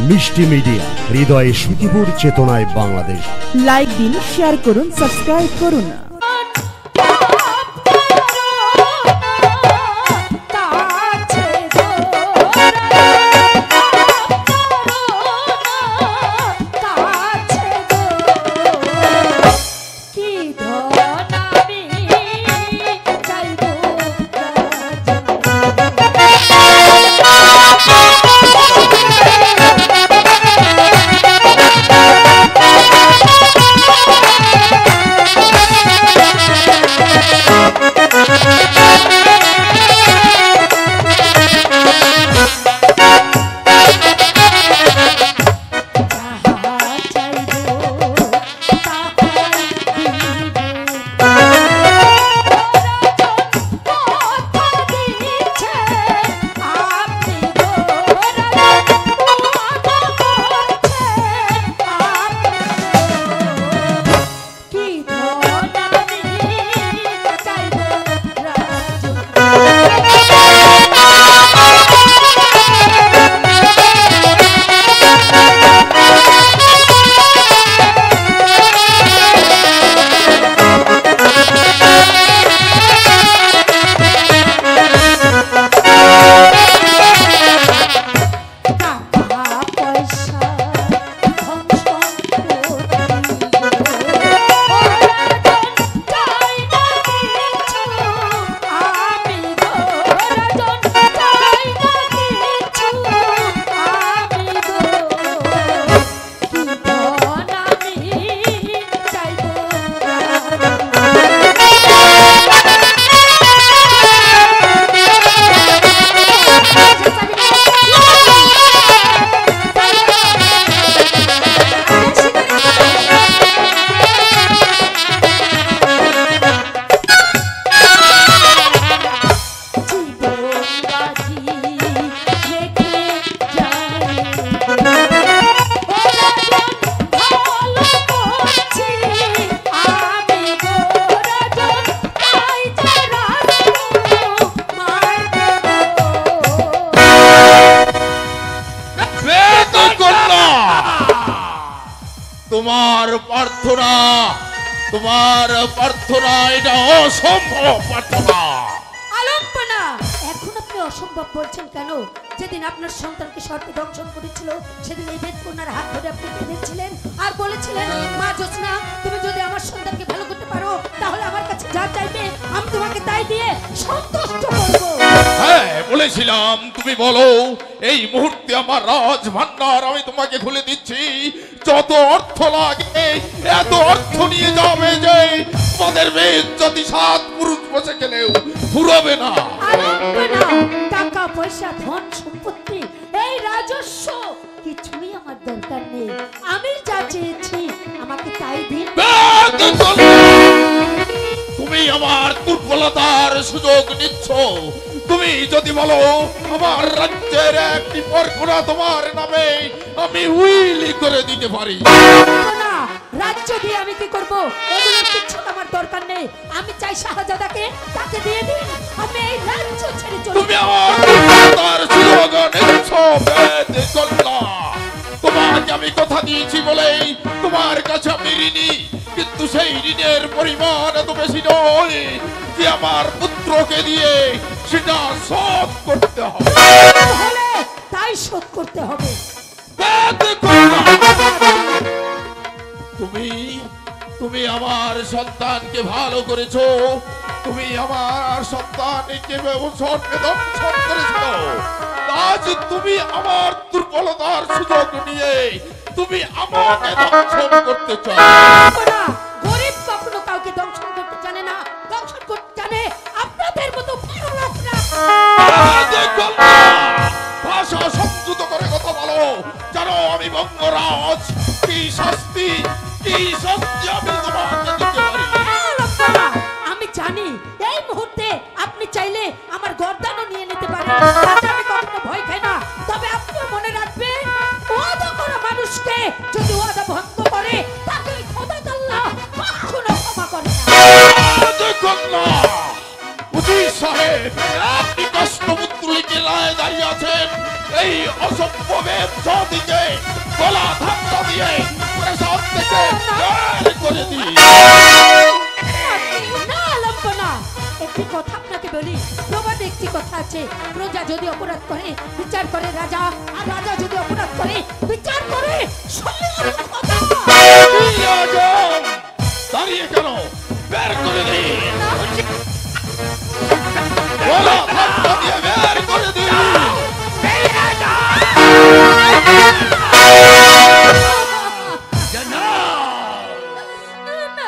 মিষ্টি মিডিয়া, হৃদয়ে সুখীপুর, চেতনায় বাংলাদেশ। লাইক দিন, শেয়ার করুন, সাবস্ক্রাইব করুন। তোমার প্রার্থনা এটা অসম্ভব প্রার্থনা। আলম্পনা, এখন আপনি অসম্ভব বলছেন কেন? যেদিন আপনার সন্তানকে সর্পে দংশন করেছিল সেদিন এই বেদকন্যার হাত ধরে আপনি বেঁধেছিলেন আর বলেছিলেন, মা জোৎস্না, তুমি যদি আমার সন্তানকে ভালো করতে পারো তাহলে আমার কাছে যা চাইবে আমি তোমাকে তাই দিয়ে সন্তুষ্ট করব। হ্যাঁ বলেছিলাম, তুমি বলো এই মুহূর্তে আমার রাজ ভান্ডার আমি তোমাকে খুলে দিচ্ছি, যত অর্থ লাগে এত অর্থ নিয়ে যাবে যে তোমাদের বেদ যদি 7 পুরুষ বসে গেলেও ফুরাবে না। টাকা পয়সা ধন সম্পত্তি এই রাজস্ব কিছুই আমার দরকার নেই, আমি যা চেয়েছি আমাকে তাই দিন। তুমি আমার দুর্বলতার সুযোগ নিচ্ছ। তুমি যদি বলো আমার রাজ্যের একটি পরগনা তোমার নামে আমি উইলি করে দিতে পারি। রাজ্য দিয়ে আমি কি করব? এগুলোর কিছু আমার দরকার নেই, আমি চাই শাহজাদাকে, তাকে দিয়ে দিন, আমি এই রাজ্য ছেড়ে চলে। তুমি আমার দুর্বলতার সুযোগ নিচ্ছ বেদকন্যা। তোমাকে আমি কথা দিয়েছি বলেই তোমার কাছে আমি ঋণী, কিন্তু সেই ঋণের পরিমাণ এত বেশি নয় যে আমার পুত্রকে দিয়ে সেটা শোধ করতে হবে। তাই শোধ করতে হবে। তুমি আমার সন্তানকে ভালো করেছো, তুমি আমার সন্তানকে দংশন করেছো, আজ তুমি আমার দুর্বলতার সুযোগ নিয়ে তুমি আমাকে দংশন করতে চাও। গরিব কখনো কাউকে দংশন করতে জানে না, দংশন করতে জানে আপনাদের মতো ভালো লোক না। ভাষা সংযত করে কথা বলো, জানো আমি বঙ্গরাজ, কি শাস্তি আমি তোমাকে দিতে পারি। আমি জানি এই মুহূর্তে আপনি চাইলে আমার গর্দানও নিয়ে নিতে পারেন, তাতে আমি কখনো ভয় খাই না। তবে আপনি মনে রাখবেন, ওয়াদা করা মানুষকে যদি ওয়াদা ভঙ্গ করে তাকে খোদা আল্লাহ কখনো ক্ষমা করে না। দেখুন না উজির সাহেব, আপনি কষ্ট ব্রহ্মপুত্রকে রায় দাঁড়িয়ে আছেন এই অসম্ভবের জাতিকে গলা ধাক্কা দিয়ে প্রসাদ থেকে বের করে দিই। না লম্পনা, একটি কথা আপনাকে বলি, প্রবাদে একটি কথা আছে, প্রজা যদি অপরাধ করে বিচার করে রাজা, আর রাজা যদি অপরাধ করে বিচার করে